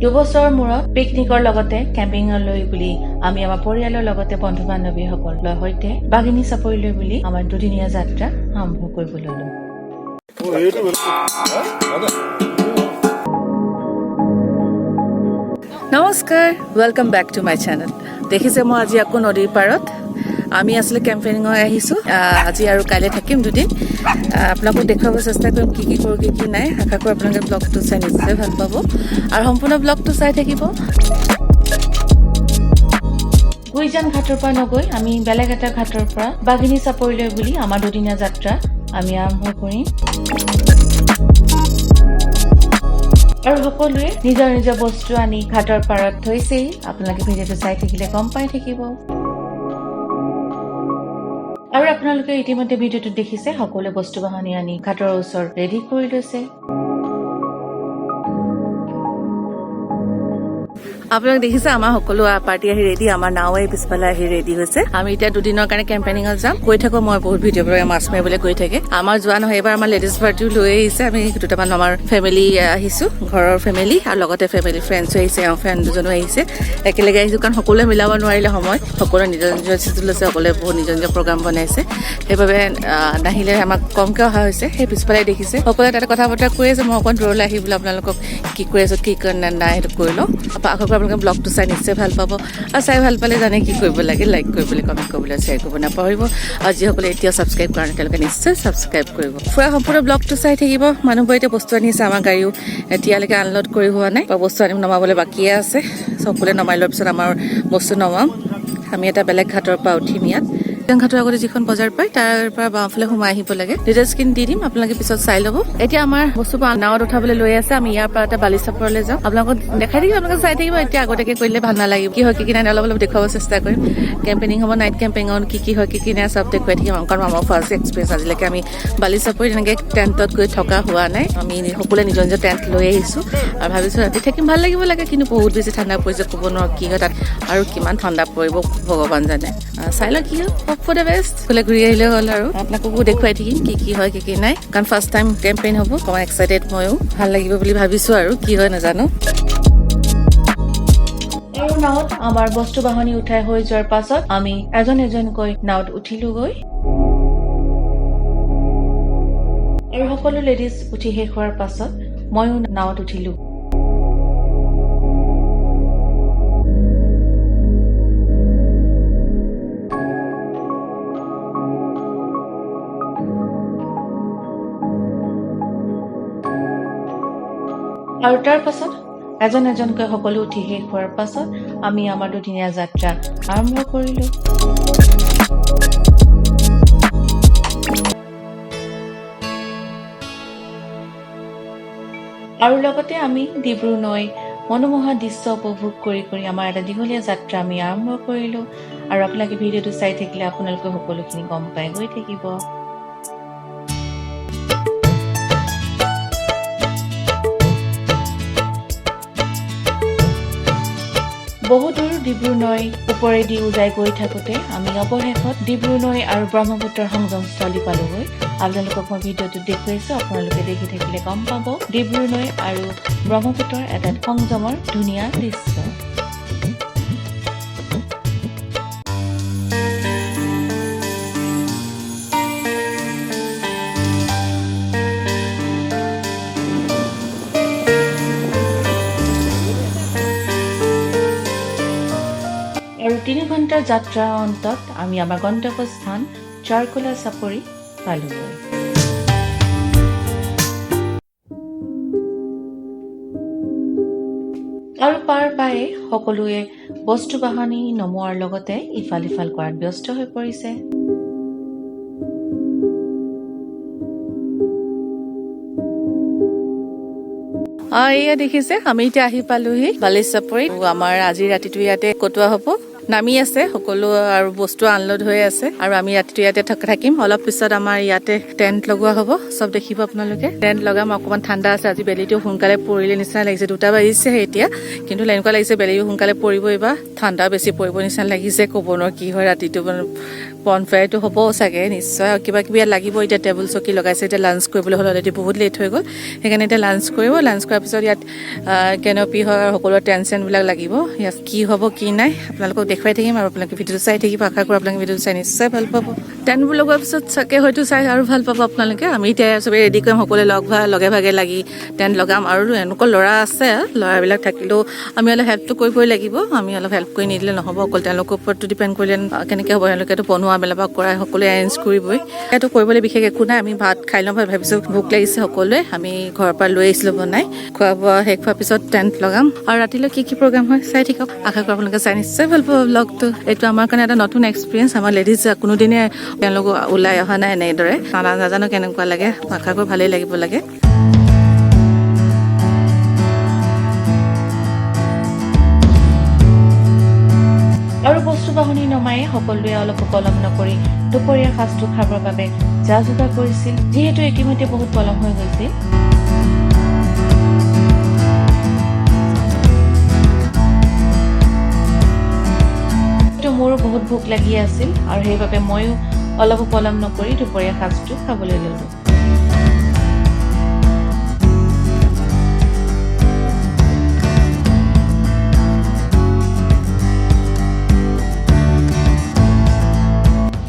দুবছৰৰ মূৰত পিকনিকৰ লগতে কেম্পিঙলৈ বুলি আমি আমাৰ পৰিয়ালৰ লগতে বন্ধু বান্ধৱীসকলৰ সৈতে বাঘিনী চাপৰিলৈ বুলি আমাৰ দুদিনীয়া যাত্ৰা আৰম্ভ কৰিব ললো। নমস্কাৰ, welcome back to my channel. দেখিছে মই আজি আকৌ নদীৰ পাৰত আমি আসলে কেম্পেইনিঙত আহিছোঁ। আজি আৰু কাইলৈ থাকিম দুদিন। আপোনালোকক দেখুৱাব চেষ্টা কৰিম কি কি কৰোঁ কি কি নাই। আশা কৰোঁ আপোনালোকে ব্লগটো চাই নিশ্চয় ভাল পাব আৰু সম্পূৰ্ণ ব্লগটো চাই থাকিব। গুইজান ঘাটৰ পৰা নগৈ আমি বেলেগ এটা ঘাটৰ পৰা বাঘিনী চাপৰিলৈ বুলি আমাৰ দুদিনীয়া যাত্ৰা আমি আৰম্ভ কৰিম। আৰু সকলোৱে নিজৰ নিজৰ বস্তু আনি ঘাটৰ পাৰত থৈছেই। আপোনালোকে ভিডিঅ'টো চাই থাকিলে গম পাই থাকিব। আৰু আপোনালোকে ইতিমধ্যে ভিডিঅ'টো দেখিছে, সকলোৱে বস্তু বাহনি আনি ঘাটৰ ওচৰত ৰেডি কৰি লৈছে। আপোনালোক দেখিছে আমাৰ সকলো পাৰ্টি আহি ৰেডি, আমাৰ নাও আহি পিছফালে আহি ৰেডি হৈছে। আমি এতিয়া দুদিনৰ কাৰণে কেম্পেইনিঙত যাম। কৈ থাকো মই বহুত ভিডিঅ' পৰা মাছ মাৰিবলৈ গৈ থাকে। আমাৰ যোৱা নহয়, এইবাৰ আমাৰ লেডিজ পাৰ্টিও লৈ আহিছে। আমি দুটামান আমাৰ ফেমিলি আহিছো, ঘৰৰ ফেমিলি আৰু লগতে ফেমিলি ফ্ৰেণ্ডছো আহিছে, ফ্ৰেণ্ড দুজনো আহিছে। একেলগে আহিছো কাৰণ সকলোৱে মিলাব নোৱাৰিলে সময়। সকলোৱে নিজৰ নিজৰ চিডিউল আছে, সকলোৱে বহুত নিজৰ নিজৰ প্ৰগ্ৰাম বনাইছে। সেইবাবে নাহিলে আমাক কমকৈ অহা হৈছে। সেই পিছফালে দেখিছে সকলোৱে তাতে কথা বতৰা কৈ আছে। মই অকণ দূৰলৈ আহি বোলে আপোনালোকক কি কৰি আছো কি নাই সেইটো কৰি লওঁ। আশা কৰোঁ আপোনালোকে ব্লগটো চাই নিশ্চয় ভাল পাব আৰু চাই ভাল পালে জানে কি কৰিব লাগে। লাইক কৰিবলৈ, কমেণ্ট কৰিবলৈ, শ্বেয়াৰ কৰিব নাপাহৰিব। আৰু যিসকলে এতিয়াও ছাবস্ক্ৰাইব কৰা নাই তেওঁলোকে নিশ্চয় ছাবস্ক্ৰাইব কৰিব। ফুৰা সম্পূৰ্ণ ব্লগটো চাই থাকিব। মানুহবোৰে এতিয়া বস্তু আনি আছে। আমাৰ গাড়ীও এতিয়ালৈকে আনলোড কৰি হোৱা নাই, বস্তু আনি নমাবলৈ বাকীয়ে আছে। সকলোৱে নমাই লোৱাৰ পিছত আমাৰ বস্তু নমাম। আমি এটা বেলেগ ঘাটৰ পৰা উঠিম ইয়াত। ঘাটৰ আগতে যিখন বজাৰ পায় তাৰ পৰা বাওঁফালে সোমাই আহিব লাগে। ডিটেইলছখিনি দি দিম, আপোনালোকে পিছত চাই ল'ব। এতিয়া আমাৰ বস্তুবোৰ নাৱত উঠাবলৈ লৈ আছে। আমি ইয়াৰ পৰা এটা বালিচাপৰলৈ যাম। আপোনালোকক দেখাই থাকিব, আপোনালোকে চাই থাকিব। এতিয়া আগতীয়াকৈ কৰিলে ভাল নালাগিব। কি হয় কি নাই অলপ অলপ দেখুৱাব চেষ্টা কৰিম। কেম্পেইনিং হ'ব, নাইট কেম্পেইনত কি হয় কি নাই চব দেখুৱাই থাকিম। কাৰণ আমাৰ ফাৰ্ষ্ট এক্সপিৰিয়েঞ্চ। আজিলৈকে আমি বালিচাপৰি তেনেকৈ টেণ্টত গৈ থকা হোৱা নাই। আমি সকলোৱে নিজৰ নিজৰ টেণ্ট লৈ আহিছোঁ আৰু ভাবিছোঁ ৰাতি থাকিম, ভাল লাগিব লাগে। কিন্তু বহুত বেছি ঠাণ্ডা পৰিছে, ক'ব নোৱাৰোঁ কি হয় তাত আৰু কিমান ঠাণ্ডা পৰিব ভগৱান জানে। চাই লওঁ কি হয়, হোপ ফৰ দ্য বেষ্ট। ফুলে ঘূৰি আহিলে হ'ল আৰু আপোনালোককো দেখুৱাই থাকিম কি হয় কি নাই। কাৰণ ফাৰ্ষ্ট টাইম কেম্পেইন হ'ব, অকণমান এক্সাইটেড ময়ো। ভাল লাগিব বুলি ভাবিছোঁ আৰু কি হয় নাজানো। আৰু নাৱত আমাৰ বস্তু বাহনি উঠাই হৈ যোৱাৰ পাছত আমি এজন এজনকৈ নাৱত উঠিলোগৈ আৰু সকলো লেডিজ উঠি শেষ হোৱাৰ পাছত ময়ো নাৱত উঠিলো। আৰু তাৰ পাছত এজন এজনকৈ সকলো উঠি শেষ হোৱাৰ পাছত আমি আমাৰ দুদিনীয়া যাত্ৰা আৰম্ভ কৰিলো। আৰু লগতে আমি ডিব্ৰু নৈ মনোমোহা দৃশ্য উপভোগ কৰি আমাৰ এটা দীঘলীয়া যাত্ৰা আমি আৰম্ভ কৰিলো। আৰু আপোনালোকে ভিডিঅ'টো চাই থাকিলে আপোনালোকে সকলোখিনি গম পাই গৈ থাকিব। বহু দূৰ ডিব্ৰু নৈ ওপৰেদি উজাই গৈ থাকোঁতে আমি অৱশেষত ডিব্ৰু নৈ আৰু ব্ৰহ্মপুত্ৰৰ সংগমস্থলী পালোগৈ। আপোনালোকক মই ভিডিঅ'টো দেখুৱাইছোঁ, আপোনালোকে দেখি থাকিলে গম পাব ডিব্ৰু নৈ আৰু ব্ৰহ্মপুত্ৰৰ এটা সংগমৰ ধুনীয়া দৃশ্য। আৰু 3 ঘণ্টাৰ যাত্ৰাৰ অন্তত আমি আমাৰ গন্তব্যস্থান চাৰকোলা চাপৰি পালোগৈ। আৰু পাৰ পায়ে সকলোৱে বস্তু বাহনি নমোৱাৰ লগতে ইফাল সিফাল কৰাত ব্যস্ত হৈ পৰিছে। এয়া দেখিছে আমি এতিয়া আহি পালোহি বালিচাপৰিত। আমাৰ আজি ৰাতিটো ইয়াতে কটোৱা হ'ব। নামি আছে সকলো আৰু বস্তু আনলোড হৈ আছে আৰু আমি ৰাতিটো ইয়াতে থাকিম অলপ পিছত আমাৰ ইয়াতে টেণ্ট লগোৱা হ'ব চব দেখিব আপোনালোকে টেণ্ট লগাম অকণমান ঠাণ্ডা আছে আজি বেলিটো সোনকালে পৰিলে নিচিনা লাগিছে 2টা বাজিছেহে এতিয়া কিন্তু এনেকুৱা লাগিছে বেলিটো সোনকালে পৰিব এইবাৰ ঠাণ্ডা বেছি পৰিব নিচিনা লাগিছে ক'ব নোৱাৰো কি হয় ৰাতিটো বনফায়াৰটো হ'ব চাগে নিশ্চয় কিবা কিবি লাগিব এতিয়া টেবুল চকী লগাইছে এতিয়া লাঞ্চ কৰিবলৈ হ'ল অলৰেডি বহুত লেট হৈ গ'ল সেইকাৰণে এতিয়া লাঞ্চ কৰিব লাঞ্চ কৰাৰ পিছত ইয়াত কেনপি হয় সকলোৰে টেনশ্যনবিলাক লাগিব ইয়াত কি হ'ব কি নাই আপোনালোকক দেখুৱাই থাকিম আৰু আপোনালোকে ভিডিঅ'টো চাই থাকিব আশা কৰোঁ আপোনালোকে ভিডিঅ'টো চাই নিশ্চয় ভাল পাব টেণ্টবোৰ লগোৱাৰ পিছত চাগে হয়তো চাই আৰু ভাল পাব আপোনালোকে আমি এতিয়া চবেই ৰেডি কৰিম সকলোৱে লগে ভাগে লাগি টেণ্ট লগাম আৰু এনেকুৱা ল'ৰা আছে ল'ৰাবিলাক থাকিলেও আমি অলপ হেল্পটো কৰিবই লাগিব আমি অলপ হেল্প কৰি নিদিলে নহ'ব অকল তেওঁলোকৰ ওপৰতো ডিপেণ্ড কৰিলে কেনেকৈ হ'ব তেওঁলোকেতো বনোৱা মেলা বা কৰাই সকলোৱে এৰেঞ্জ কৰিবই সেইটো কৰিবলৈ বিশেষ একো নাই আমি ভাত খাই ল'ম ভাবিছোঁ ভোক লাগিছে সকলোৱে আমি ঘৰৰ পৰা লৈ আহিছিলোঁ বনাই খোৱা বোৱা শেষ হোৱাৰ পিছত টেণ্ট লগাম আৰু ৰাতিলৈ কি প্ৰগ্ৰাম হয় চাই থাকক আশা কৰোঁ আপোনালোকে চাই নিশ্চয় ভাল পাব ব্লগটো এইটো আমাৰ কাৰণে এটা নতুন এক্সপিৰিয়েঞ্চ আমাৰ লেডিজ কোনোদিনে তেওঁলোক ওলাই অহা নাই এনেদৰে নাজানো কেনেকুৱা লাগে আশা কৰোঁ ভালেই লাগিব লাগে আৰু বস্তু বাহনি নমাই সকলোৱে অলপ পলম নকৰি দুপৰীয়া সাজটো খাবৰ বাবে যা যোগাৰ কৰিছিল যিহেতু ইতিমধ্যে বহুত পলম হৈ গৈছিল মোৰো বহুত ভোক লাগি আছিল আৰু সেইবাবে ময়ো অলপ পলম নকৰি দুপৰীয়া সাজটো খাবলৈ ল'লোঁ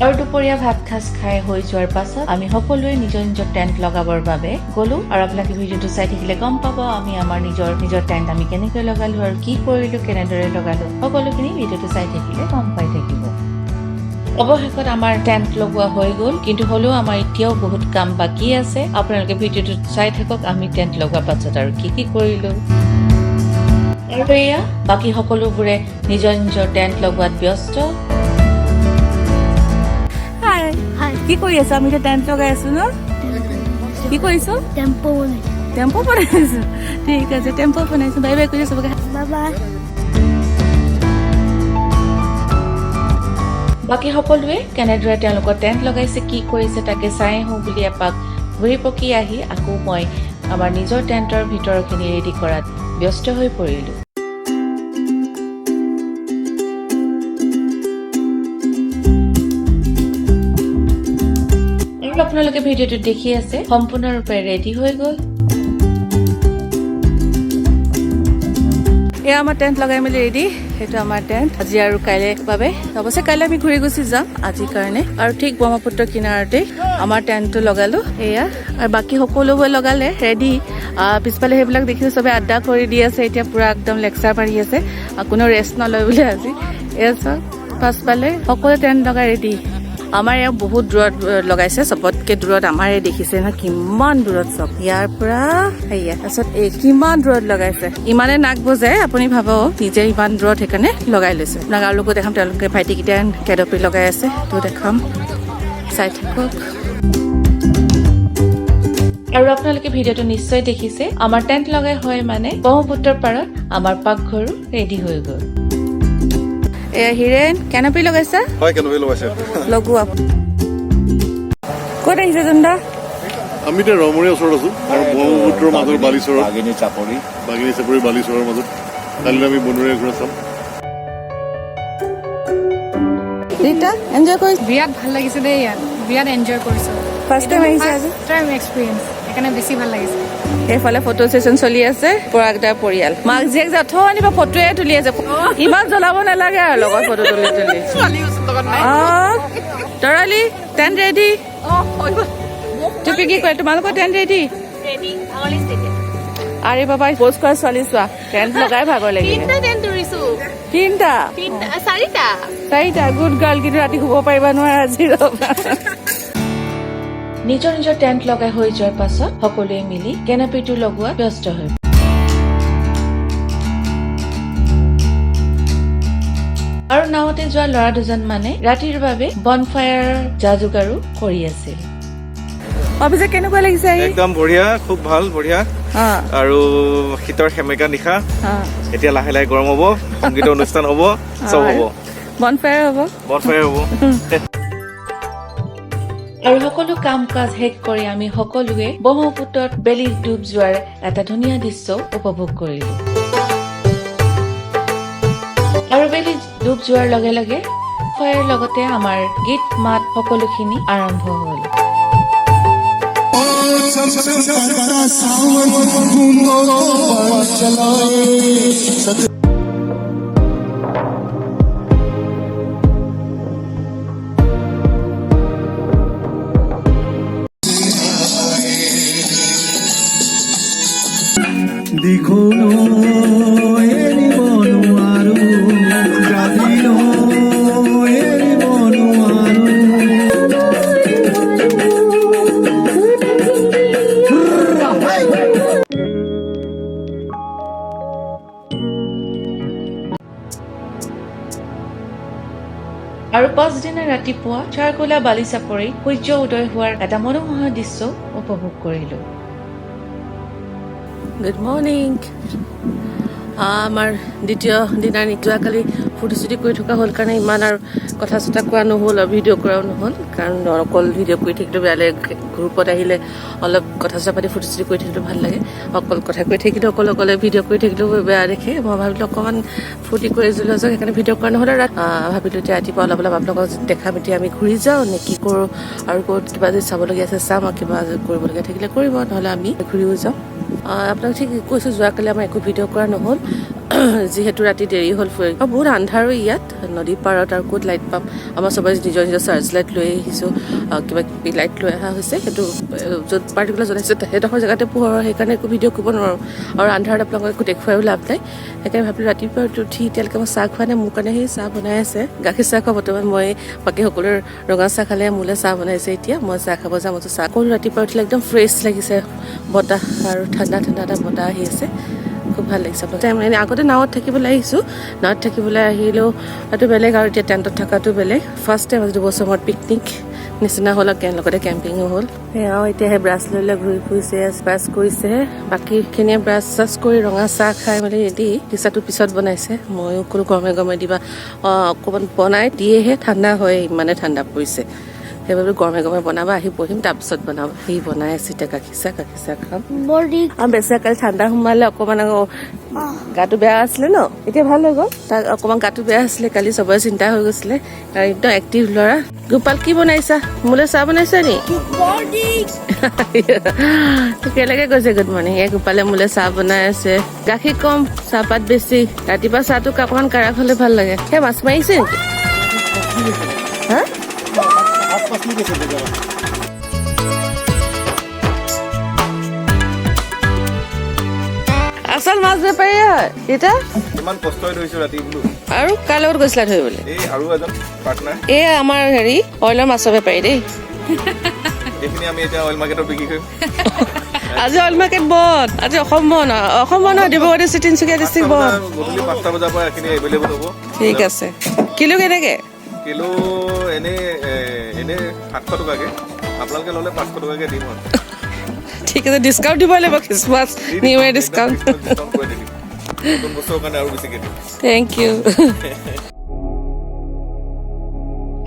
আৰু দুপৰীয়া ভাত সাজ খাই হৈ যোৱাৰ পাছত আমি সকলোৱে নিজৰ টেণ্ট লগাবৰ বাবে গ'লো আৰু আপোনালোকে ভিডিঅ'টো চাই থাকিলে গম পাব আমি আমাৰ নিজৰ টেণ্ট আমি কেনেকৈ লগালো আৰু কি কৰিলো কেনেদৰে লগালো সকলোখিনি ভিডিঅ'টো চাই থাকিলে গম পাই থাকিব অৱশেষত আমাৰ টেণ্ট লগোৱা হৈ গ'ল কিন্তু হ'লেও আমাৰ এতিয়াও বহুত কাম বাকী আছে আপোনালোকে ভিডিঅ'টো চাই থাকক আমি টেণ্ট লগোৱাৰ পাছত আৰু কি কৰিলো আৰু এয়া বাকী সকলোবোৰে নিজৰ টেণ্ট লগোৱাত ব্যস্ত কি কৰি আছা আমি এতিয়া টেণ্ট লগাই আছো ন কি কৰিছো টেম্পো বনাইছো ঠিক আছে টেম্পো বনাইছো বাই বাই কৰি চবকে বাই বাকী সকলোৱে কেনেদৰে তেওঁলোকৰ টেণ্ট লগাইছে কি কৰিছে তাকে চাই আহোঁ বুলি এপাক ঘূৰি পকি আহি আকৌ মই আমাৰ নিজৰ টেণ্টৰ ভিতৰখিনি ৰেডি কৰাত ব্যস্ত হৈ পৰিলোঁ আপোনালোকে ভিডিঅ'টো দেখি আছে সম্পূৰ্ণৰূপে ৰেডি হৈ গ'ল এয়া আমাৰ টেণ্ট লগাই মেলি ৰেডি সেইটো আমাৰ টেণ্ট আজি আৰু কাইলৈ বাবে অৱশ্যে কাইলৈ আমি ঘূৰি গুচি যাম আজিৰ কাৰণে আৰু ঠিক ব্ৰহ্মপুত্ৰ কিনাৰতে আমাৰ টেণ্টটো লগালো এয়া আৰু বাকী সকলোবোৰ লগালে ৰেডি পিছফালে সেইবিলাক দেখিছোঁ চবে আড্ডা কৰি দি আছে এতিয়া পুৰা একদম লেকচাৰ মাৰি আছে কোনো ৰেষ্ট নলয় বুলি আজি এয়া চব পাছফালে সকলো টেণ্ট লগাই ৰেডি আমাৰ ইয়াত বহুত দূৰত লগাইছে চবতকে দূৰত আমাৰ দেখিছে নহয় কিমান দূৰত চব ইয়াৰ পৰা সেয়া তাৰপিছত কিমান দূৰত লগাইছে ইমানে নাক বজাই আপুনি ভাবক নিজে ইমান দূৰত সেইকাৰণে লগাই লৈছে আপোনাক আৰু লোকো দেখাম তেওঁলোকে ভাইটিকেইটা কেডপি লগাই আছে তো দেখাম চাই থাকক আৰু আপোনালোকে ভিডিঅ'টো নিশ্চয় দেখিছে আমাৰ টেণ্ট লগাই হয় মানে ব্ৰহ্মপুত্ৰৰ পাৰত আমাৰ পাকঘৰো ৰেডি হৈ গ'ল হিৰেন কেনপি লগাইছা হয় কেনপি লগাইছে লগোৱা ক'ত আহিছে জন্দা আমি এতিয়া ৰমৰীয়া ওচৰত আছো আৰু ব্ৰহ্মপুত্ৰৰ মাজৰ বালিচৰত বাগিনী চাপৰি বালিচৰৰ মাজত কাইলৈ আমি বনৰীয়া ঘৰ চাম ৰীতা এনজয় কৰিছ বিৰাট ভাল লাগিছে দেই ইয়াত বিৰাট এনজয় কৰিছো ফাৰ্ষ্ট টাইম আহিছে আজি টাইম এক্সপিৰিয়েঞ্চ সেইকাৰণে বেছি ভাল লাগিছে এইফালে ফটো ছেশ্যন চলি আছে পৰাগদাৰ পৰিয়াল মাক জীয়েক যে অথনিবা ফটোৱে তুলি আছে ইমান জ্বলাব নালাগে আৰু লগত ফটো তুলি তৰালি টেণ্ট ৰেডি তুমি কি কয় তোমালোকৰ টেণ্ট ৰেডি আৰে বাবা প'ষ্ট কৰা ছোৱালী চোৱা টেণ্ট লগাই ভাগৰ লাগিলে চাৰিটা গুড গাৰ্ল কিন্তু ৰাতি শুব পাৰিবা নোৱাৰা আজি ৰবা নিজৰ টেণ্ট লগাই হৈ যোৱাৰ পাছত সকলোৱে মিলি কেনপিটো লগোৱা ব্যস্ত হৈ আৰু নাওতে যোৱা ল'ৰা দুজন মানে ৰাতিৰ বাবে বনফায়াৰ যা যোগাৰো কৰি আছিল অভিষেক কেনেকুৱা লাগিছে একদম বঢ়িয়া খুব ভাল বঢ়িয়া আৰু শীতৰ সেমেকা নিশা এতিয়া লাহে লাহে গৰম হ'ব সংগীত অনুষ্ঠান হ'ব চব হ'ব বনফায়াৰ হ'ব বনফায়াৰ হ'ব আৰু সকলো কাম কাজ শেষ কৰি আমি সকলোৱে ব্ৰহ্মপুত্ৰত বেলি ডুব যোৱাৰ এটা ধুনীয়া দৃশ্য উপভোগ কৰিলো আৰু বেলি ডুব যোৱাৰ লগে লগে ফায়াৰ লগতে আমাৰ গীত মাত সকলোখিনি আৰম্ভ হ'ল देखो नो एरी बनवारू जाती नो एरी बनवारू আৰু পাছদিনা ৰাতিপুৱা চাৰকোলা বালি চাপৰি সূৰ্য উদয় হোৱাৰ এটা মনোমোহা দৃশ্য উপভোগ কৰিলো গুড মৰ্ণিং আমাৰ দ্বিতীয় দিনাৰ যোৱাকালি ফূৰ্তি চুটি কৰি থকা হ'ল কাৰণে ইমান আৰু কথা চথা কোৱা নহ'ল আৰু ভিডিঅ' কৰাও নহ'ল কাৰণ অকল ভিডিঅ' কৰি থাকিলেও বেয়া লাগে গ্ৰুপত আহিলে অলপ কথা চথা পাতি ফূৰ্তি চুটি কৰি থাকিলেও ভাল লাগে অকল কথা কৈ থাকিলেও অকলে ভিডিঅ' কৰি থাকিলেও বেয়া দেখে মই ভাবিলোঁ অকণমান ফূৰ্তি কৰি যোৱা যাওক সেইকাৰণে ভিডিঅ' কৰা নহ'লে ভাবিলোঁ এতিয়া ৰাতিপুৱা অলপ আপোনালোকক দেখা মেলি আমি ঘূৰি যাওঁ নে কি কৰোঁ আৰু ক'ত কিবা যদি চাবলগীয়া আছে চাম আৰু কিবা কৰিবলগীয়া থাকিলে কৰিব নহ'লে আমি ঘূৰিও যাওঁ আপোনাক ঠিক কৈছোঁ যোৱাকালি আমাৰ একো ভিডিঅ' কৰা নহ'ল যিহেতু ৰাতি দেৰি হ'ল বহুত আন্ধাৰো ইয়াত নদী পাৰত আৰু ক'ত লাইট পাম আমাৰ চবেই নিজৰ চাৰ্জ লাইট লৈ আহিছোঁ কিবা কিবি লাইট লৈ অহা হৈছে সেইটো য'ত পাৰ্টিকুলাৰ জ্বলাইছোঁ সেইডোখৰ জেগাতে পোহৰ সেইকাৰণে একো ভিডিঅ' কৰিব নোৱাৰোঁ আৰু আন্ধাৰত আপোনালোকক একো দেখুৱাইও লাভ নাই সেইকাৰণে ভাবিলোঁ ৰাতিপুৱা উঠি এতিয়ালৈকে মই চাহ খোৱা নাই মোৰ কাৰণে সেই চাহ বনাই আছে গাখীৰ চাহ খোৱা বৰ্তমান মই বাকী সকলোৰে ৰঙা চাহ খালে মোলৈ চাহ বনাইছে এতিয়া মই চাহ খাব যাম মই চাহ কৰোঁ ৰাতিপুৱা উঠিলে একদম ফ্ৰেছ লাগিছে বতাহ আৰু ঠাণ্ডা এটা বতাহ আহি আছে খুব ভাল লাগিছে আপোনালোকে আগতে নাৱত থাকিবলৈ আহিছোঁ নাৱত থাকিবলৈ আহিলেও সেইটো বেলেগ আৰু এতিয়া টেণ্টত থকাটো বেলেগ ফাৰ্ষ্ট টাইম আজি 2 বছৰ মূৰত পিকনিক নিচিনা হ'ল আৰু লগতে কেম্পিঙো হ'ল সেয়াও এতিয়া সেই ব্ৰাছ লৈ লৈ ঘূৰি ফুৰিছে ব্ৰাছ কৰিছেহে বাকীখিনিয়ে ব্ৰাছ চাছ কৰি ৰঙা চাহ খাই মেলি ৰেডি টিচাটো পিছত বনাইছে ময়ো কোনো গৰমে দিবা অকণমান বনাই দিয়েহে ঠাণ্ডা হয় ইমানে ঠাণ্ডা পৰিছে সেইবাবে গৰমে বনাবা আহি বহিম তাৰপিছত বনাব সি বনাই আছে এতিয়া গাখীৰ চাহ খাম আৰু বেছি কালি ঠাণ্ডা সোমালে অকণমান আকৌ গাটো বেয়া আছিলে ন এতিয়া ভাল হৈ গ'ল তাৰ অকণমান গাটো বেয়া আছিলে কালি চবৰে চিন্তা হৈ গৈছিলে আৰু একদম এক্টিভ ল'ৰা গোপাল কি বনাইছা মোলৈ চাহ বনাইছা নি কেলেকে কৈছে গুড মৰ্ণিং এই গোপালে মোলৈ চাহ বনাই আছে গাখীৰ কম চাহপাত বেছি ৰাতিপুৱা চাহটো অকণমান কাঢ়া হ'লে ভাল লাগে সেই মাছ মাৰিছে নেকি হা আচল মাছ বেপাৰী হয় এতিয়া ইমান কষ্ট হৈ ধৰিছো ৰাতি বোলো আৰু কাৰ লগত গৈছিলা ধৰিবলৈ এই আৰু এজন পাৰ্টনাৰ এই আমাৰ হেৰি অইলৰ মাছৰ বেপাৰী দেই এইখিনি আমি এতিয়া অইল মাৰ্কেটত বিক্ৰী কৰিম আজি অইল মাৰ্কেট বন্ধ আজি অসম বন্ধ নহয় ডিব্ৰুগড় তিনিচুকীয়া ডিষ্ট্ৰিক্ট বন্ধ গধূলি 5টা বজাৰ পৰা এইখিনি এভেইলেবল হ'ব ঠিক আছে কিলো কেনেকে কিলো এনে 700 টকাকে আপোনালোকে ল'লে 500 টকাকে দিম আৰু ঠিক আছে ডিছকাউণ্ট দিব লাগিব খ্ৰীষ্টমাছ নিউ ইয়েৰ ডিছকাউণ্ট নতুন বছৰৰ কাৰণে আৰু বেছিকে দিম থেংক ইউ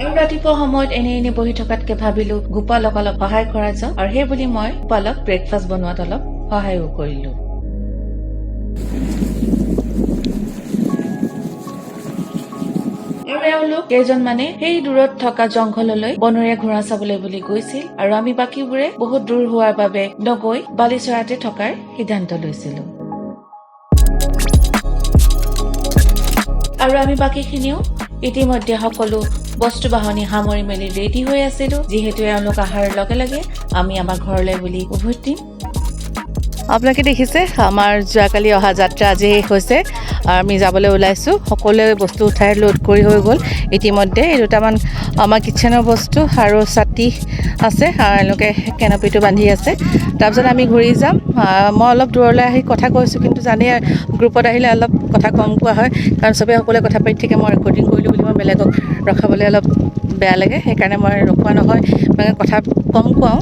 আৰু ৰাতিপুৱা সময়ত এনে বহি থকাতকে ভাবিলো গোপালক অলপ সহায় কৰা যাওক আৰু সেই বুলি মই গোপালক ব্ৰেকফাষ্ট বনোৱাত অলপ সহায়ো কৰিলো আৰু এওঁলোক কেইজনমানে সেই দূৰত থকা জংঘললৈ বনৰীয়া ঘোঁৰা চাবলৈ বুলি গৈছিল আৰু আমি বাকীবোৰে বহুত দূৰ হোৱাৰ বাবে নগৈ বালিচৰাতে থকাৰ সিদ্ধান্ত লৈছিলো আৰু আমি বাকীখিনিও ইতিমধ্যে সকলো বস্তু বাহনি সামৰি মেলি ৰেডি হৈ আছিলো যিহেতু এওঁলোক অহাৰ লগে লগে আমি আমাৰ ঘৰলৈ বুলি উভতিম আপোনালোকে দেখিছে আমাৰ যোৱাকালি অহা যাত্ৰা আজি শেষ হৈছে আমি যাবলৈ ওলাইছোঁ সকলোৱে বস্তু উঠাই লোড কৰি হৈ গ'ল ইতিমধ্যে এই দুটামান আমাৰ কিটচেনৰ বস্তু আৰু ছাতি আছে আৰু এওঁলোকে কেনপিটো বান্ধি আছে তাৰপিছত আমি ঘূৰি যাম মই অলপ দূৰলৈ আহি কথা কৈছোঁ কিন্তু জানেই গ্ৰুপত আহিলে অলপ কথা কম কোৱা হয় কাৰণ চবেই সকলোৱে কথা পাতি থাকে মই ৰেকৰ্ডিং কৰিলোঁ বুলি মই বেলেগক ৰখাবলৈ অলপ বেয়া লাগে সেইকাৰণে মই ৰখোৱা নহয় মানে কথা কম কোৱাওঁ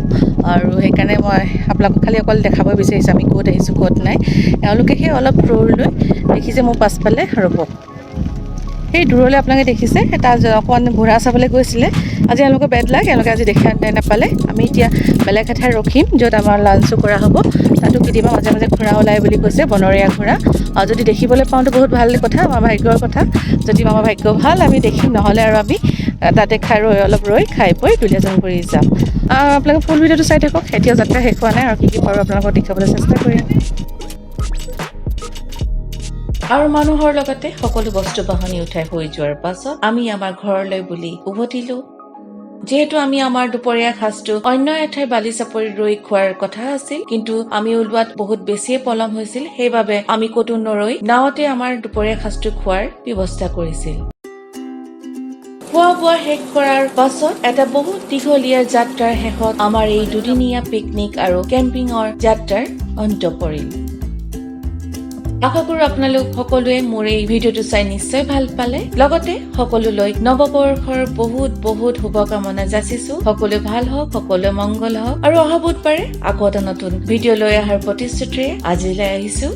আৰু সেইকাৰণে মই আপোনালোকক খালি অকল দেখাব বিচাৰিছোঁ আমি ক'ত আহিছোঁ ক'ত নাই এওঁলোকে সেই অলপ দূৰলৈ দেখিছে মোৰ পাছফালে ৰ'ব সেই দূৰলৈ আপোনালোকে দেখিছে তাত অকণমান ঘোঁৰা চাবলৈ গৈছিলে আজি এওঁলোকৰ বেড লাগ এওঁলোকে আজি দেখা নাপালে আমি এতিয়া বেলেগ এঠাইত ৰখিম য'ত আমাৰ লাঞ্চো কৰা হ'ব তাতো কেতিয়াবা মাজে মাজে ঘোঁৰা ওলাই বুলি কৈছে বনৰীয়া ঘোঁৰা যদি দেখিবলৈ পাওঁতো বহুত ভাল কথা আমাৰ ভাগ্যৰ কথা যদি আমাৰ ভাগ্য ভাল আমি দেখিম নহ'লে আৰু আমি তাতে অলপ ৰৈ খাই বৈ দুলীয়াজান কৰি যাম আপোনালোকে ফুল ভিডিঅ'টো চাই থাকক এতিয়াও যাত্ৰা শেষ হোৱা নাই আৰু কি পাৰোঁ আপোনালোকক দেখাবলৈ চেষ্টা কৰিম আৰু মানুহৰ লগতে সকলো বস্তু বাহনি উঠাই হৈ যোৱাৰ পাছত আমি আমাৰ ঘৰলৈ বুলি উভতিলো যিহেতু আমি আমাৰ দুপৰীয়া সাজটো অন্য এঠাই বালি চাপৰি ৰৈ খোৱাৰ কথা আছিল কিন্তু আমি ওলোৱাত বহুত বেছিয়ে পলম হৈছিল সেইবাবে আমি ক'তো নৰৈ নাওতে আমাৰ দুপৰীয়া সাজটো খোৱাৰ ব্যৱস্থা কৰিছিল খোৱা বোৱা শেষ কৰাৰ পাছত এটা বহুত দীঘলীয়া যাত্ৰাৰ শেষত আমাৰ এই দুদিনীয়া পিকনিক আৰু কেম্পিঙৰ যাত্ৰাৰ অন্ত পৰিল আশা কৰো আপোনালোক সকলোৱে মোৰ এই ভিডিঅ'টো চাই নিশ্চয় ভাল পালে লগতে সকলোলৈ নৱবৰ্ষৰ বহুত বহুত শুভকামনা যাচিছো সকলো ভাল হওক সকলো মংগল হওক আৰু অহা বুধবাৰে আকৌ এটা নতুন ভিডিঅ' লৈ অহাৰ প্ৰতিশ্ৰুতিৰে আজিলৈ আহিছো